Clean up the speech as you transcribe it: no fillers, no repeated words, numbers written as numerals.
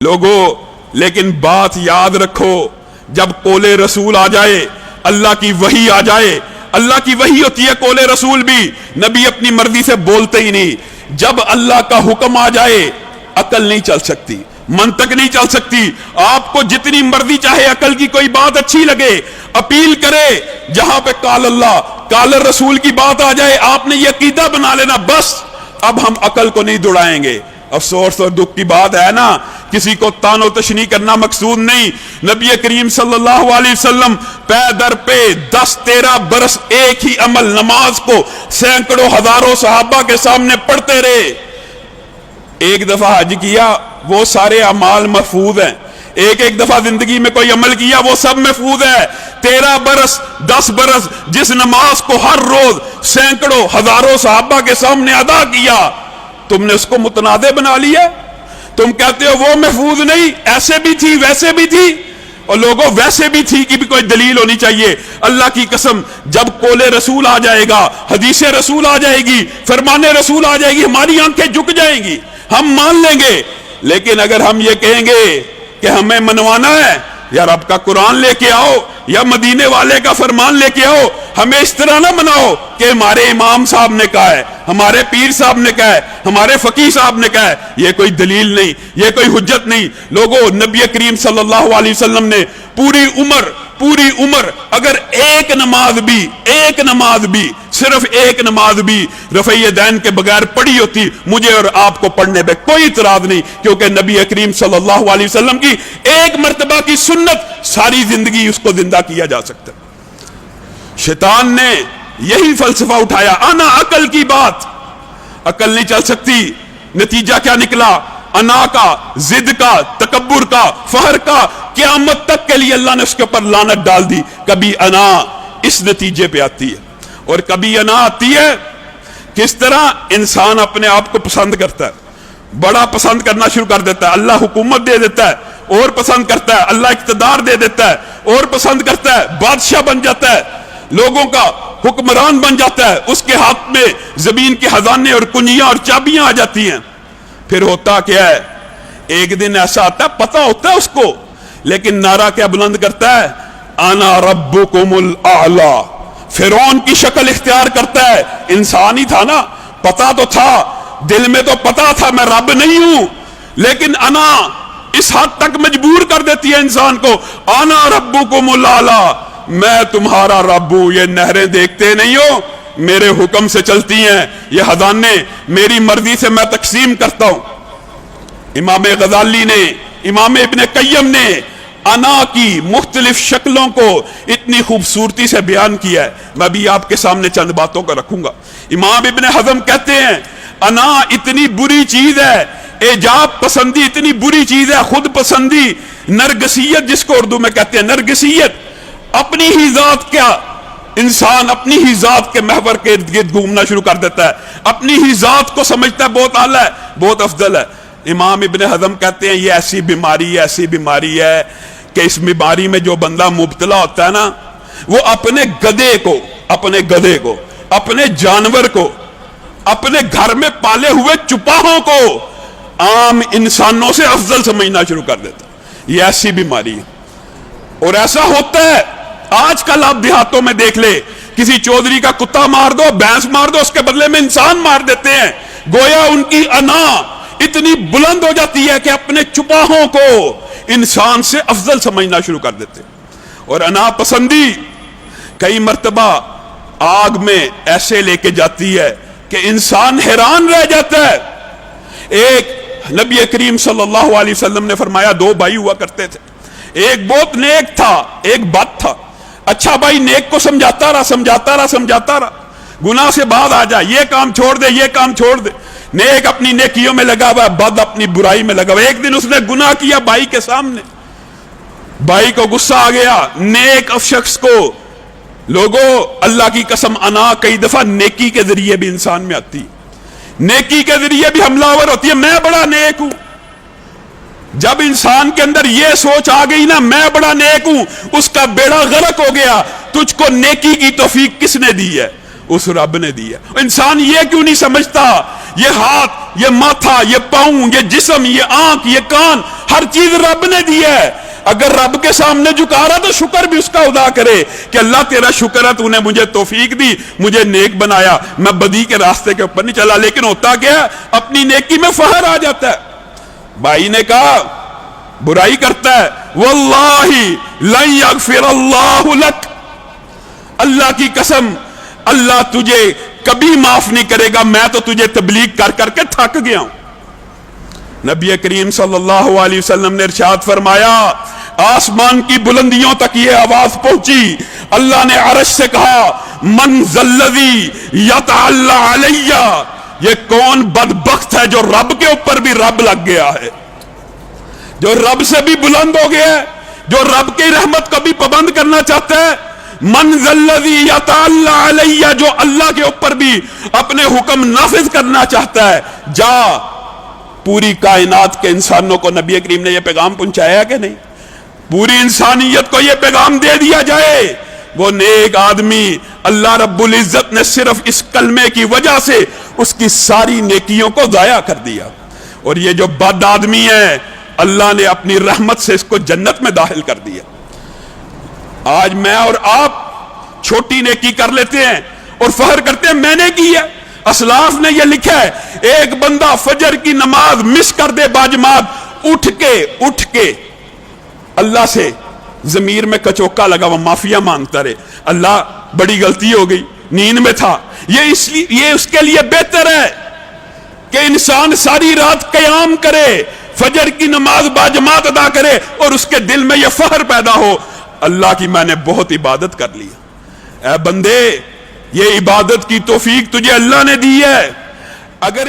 لوگوں لیکن بات یاد رکھو، جب قول رسول آ جائے، اللہ کی وحی آ جائے، اللہ کی وحی ہوتی ہے قول رسول بھی، نبی اپنی مرضی سے بولتے ہی نہیں۔ جب اللہ کا حکم آ جائے عقل نہیں چل سکتی، منطق نہیں چل سکتی۔ آپ کو جتنی مرضی چاہے عقل کی کوئی بات اچھی لگے، اپیل کرے، جہاں پہ قال اللہ قال رسول کی بات آ جائے آپ نے یہ عقیدہ بنا لینا، بس اب ہم عقل کو نہیں دوڑائیں گے۔ افسوس اور دکھ کی بات ہے نا، کسی کو تان و تشنیع کرنا مقصود نہیں۔ نبی کریم صلی اللہ علیہ وسلم پے در پہ 10-13 برس ایک ہی عمل، نماز کو سینکڑوں ہزاروں صحابہ کے سامنے پڑھتے رہے۔ ایک دفعہ حج کیا، وہ سارے اعمال محفوظ ہیں۔ ایک دفعہ زندگی میں کوئی عمل کیا، وہ سب محفوظ ہے۔ 13 برس 10 برس جس نماز کو ہر روز سینکڑوں ہزاروں صحابہ کے سامنے ادا کیا، تم نے اس کو متنازع بنا لیا۔ تم کہتے ہو وہ محفوظ نہیں، ایسے بھی تھی ویسے بھی تھی، اور لوگوں ویسے بھی تھی کی بھی کوئی دلیل ہونی چاہیے۔ اللہ کی قسم جب قول رسول آ جائے گا، حدیث رسول آ جائے گی، فرمان رسول آ جائے گی، ہماری آنکھیں جھک جائیں گی، ہم مان لیں گے۔ لیکن اگر ہم یہ کہیں گے کہ ہمیں منوانا ہے، یا رب کا قرآن لے کے آؤ یا مدینے والے کا فرمان لے کے آؤ، ہمیں اس طرح نہ مناؤ کہ ہمارے امام صاحب نے کہا ہے، ہمارے پیر صاحب نے کہا ہے، ہمارے فقیہ صاحب نے کہا ہے، یہ کوئی دلیل نہیں، یہ کوئی حجت نہیں۔ لوگوں نبی کریم صلی اللہ علیہ وسلم نے پوری عمر اگر ایک نماز بھی صرف ایک نماز بھی رفع یدین کے بغیر پڑھی ہوتی، مجھے اور آپ کو پڑھنے پہ کوئی اعتراض نہیں، کیونکہ نبی کریم صلی اللہ علیہ وسلم کی ایک مرتبہ کی سنت ساری زندگی اس کو زندہ کیا جا سکتا ہے۔ شیطان نے یہی فلسفہ اٹھایا، انا عقل کی بات، عقل نہیں چل سکتی۔ نتیجہ کیا نکلا؟ انا کا، ضد کا، تکبر کا، فخر کا، قیامت تک کے لیے اللہ نے اس کے اوپر لعنت ڈال دی۔ کبھی انا اس نتیجے پہ آتی ہے، اور کبھی انا آتی ہے کس طرح انسان اپنے آپ کو پسند کرتا ہے، بڑا پسند کرنا شروع کر دیتا ہے۔ اللہ حکومت دے دیتا ہے اور پسند کرتا ہے، اللہ اقتدار دے دیتا ہے اور پسند کرتا ہے، بادشاہ بن جاتا ہے، لوگوں کا حکمران بن جاتا ہے، اس کے ہاتھ میں زمین کے خزانے اور کنجیاں اور چابیاں آ جاتی ہیں۔ پھر ہوتا کیا ہے؟ ایک دن ایسا آتا ہے، پتہ ہوتا ہے اس کو، لیکن نعرہ کیا بلند کرتا ہے؟ انا ربکم الاعلی۔ فرعون کی شکل اختیار کرتا ہے، انسان ہی تھا نا، پتہ تو تھا، دل میں تو پتہ تھا میں رب نہیں ہوں، لیکن انا اس حد تک مجبور کر دیتی ہے انسان کو، انا ربکم الاعلی، میں تمہارا رب ہوں۔ یہ نہریں دیکھتے نہیں ہو، میرے حکم سے چلتی ہیں، یہ خزانے میری مرضی سے میں تقسیم کرتا ہوں۔ امام غزالی نے، امام ابن قیم نے انا کی مختلف شکلوں کو اتنی خوبصورتی سے بیان کیا ہے، میں بھی آپ کے سامنے چند باتوں کو رکھوں گا۔ امام ابن حزم کہتے ہیں انا اتنی بری چیز ہے، اعجاب پسندی اتنی بری چیز ہے، خود پسندی، نرگسیت جس کو اردو میں کہتے ہیں، نرگسیت، اپنی ہی ذات کیا، انسان اپنی ہی ذات کے محور کے ارد گرد گھومنا شروع کر دیتا ہے، اپنی ہی ذات کو سمجھتا ہے بہت اعلیٰ ہے، بہت افضل ہے۔ امام ابن حزم کہتے ہیں یہ ایسی بیماری ہے کہ اس بیماری میں جو بندہ مبتلا ہوتا ہے نا، وہ اپنے گدھے کو، اپنے جانور کو، اپنے گھر میں پالے ہوئے چپاہوں کو عام انسانوں سے افضل سمجھنا شروع کر دیتا ہے۔ یہ ایسی بیماری ہے، اور ایسا ہوتا ہے۔ آج کل آپ دیہاتوں میں دیکھ لے، کسی چودھری کا کتا مار دو، بھینس مار دو، اس کے بدلے میں انسان مار دیتے ہیں، گویا ان کی انا اتنی بلند ہو جاتی ہے کہ اپنے چپاہوں کو انسان سے افضل سمجھنا شروع کر دیتے ہیں۔ اور انا پسندی کئی مرتبہ آگ میں ایسے لے کے جاتی ہے کہ انسان حیران رہ جاتا ہے۔ ایک نبی کریم صلی اللہ علیہ وسلم نے فرمایا 2 بھائی ہوا کرتے تھے، ایک بہت نیک تھا، ایک بد تھا۔ اچھا بھائی نیک کو سمجھاتا رہا، گناہ سے بعد آ جا، یہ کام چھوڑ دے، نیک اپنی نیکیوں میں لگا ہوا ہے، بد اپنی برائی میں لگا ہوا ہے۔ ایک دن اس نے گناہ کیا بھائی کے سامنے، بھائی کو غصہ آ گیا، نیک شخص کو۔ لوگوں اللہ کی قسم انا کئی دفعہ نیکی کے ذریعے بھی انسان میں آتی ہے، نیکی کے ذریعے بھی حملہ آور ہوتی ہے، میں بڑا نیک ہوں۔ جب انسان کے اندر یہ سوچ آ گئی نا میں بڑا نیک ہوں، اس کا بیڑا غرق ہو گیا۔ تجھ کو نیکی کی توفیق کس نے دی ہے؟ اس رب نے دی ہے۔ انسان یہ کیوں نہیں سمجھتا یہ ہاتھ، یہ ماتھا، یہ پاؤں، یہ جسم، یہ آنکھ، یہ کان، ہر چیز رب نے دی ہے. اگر رب کے سامنے جھکا رہا تو شکر بھی اس کا ادا کرے کہ اللہ تیرا شکر ہے، تو نے مجھے توفیق دی، مجھے نیک بنایا، میں بدی کے راستے کے اوپر نہیں چلا. لیکن ہوتا کیا ہے، اپنی نیکی میں فخر آ جاتا ہے. بھائی نے کہا برائی کرتا ہے، واللہ لن یغفر اللہ لک، اللہ کی قسم اللہ تجھے کبھی معاف نہیں کرے گا، میں تو تجھے تبلیغ کر کر کے تھک گیا ہوں. نبی کریم صلی اللہ علیہ وسلم نے ارشاد فرمایا، آسمان کی بلندیوں تک یہ آواز پہنچی، اللہ نے عرش سے کہا من ذلذی یتعلی علی، یہ کون بدبخت ہے جو رب کے اوپر بھی رب لگ گیا ہے، جو رب سے بھی بلند ہو گیا ہے، جو رب کی رحمت کو بھی پابند کرنا چاہتا ہے. من ذلذی یتعلی علی، جو اللہ کے اوپر بھی اپنے حکم نافذ کرنا چاہتا ہے. جا پوری کائنات کے انسانوں کو نبی کریم نے یہ پیغام پہنچایا کہ نہیں؟ پوری انسانیت کو یہ پیغام دے دیا جائے، وہ نیک آدمی اللہ رب العزت نے صرف اس کلمے کی وجہ سے اس کی ساری نیکیوں کو ضائع کر دیا، اور یہ جو بد آدمی ہے اللہ نے اپنی رحمت سے اس کو جنت میں داخل کر دیا. آج میں اور آپ چھوٹی نیکی کر لیتے ہیں اور فخر کرتے ہیں میں نے کی ہے. اسلاف نے یہ لکھا ہے، ایک بندہ فجر کی نماز مس کر دے باجماعت، اٹھ کے اللہ سے ضمیر میں کچوکا لگا وہ معافیا مانگتا رہے، اللہ بڑی غلطی ہو گئی، نیند میں تھا. یہ اس کے لیے بہتر ہے کہ انسان ساری رات قیام کرے، فجر کی نماز باجماعت ادا کرے، اور اس کے دل میں یہ فخر پیدا ہو، اللہ کی میں نے بہت عبادت کر لی. اے بندے، یہ عبادت کی توفیق تجھے اللہ نے دی ہے. اگر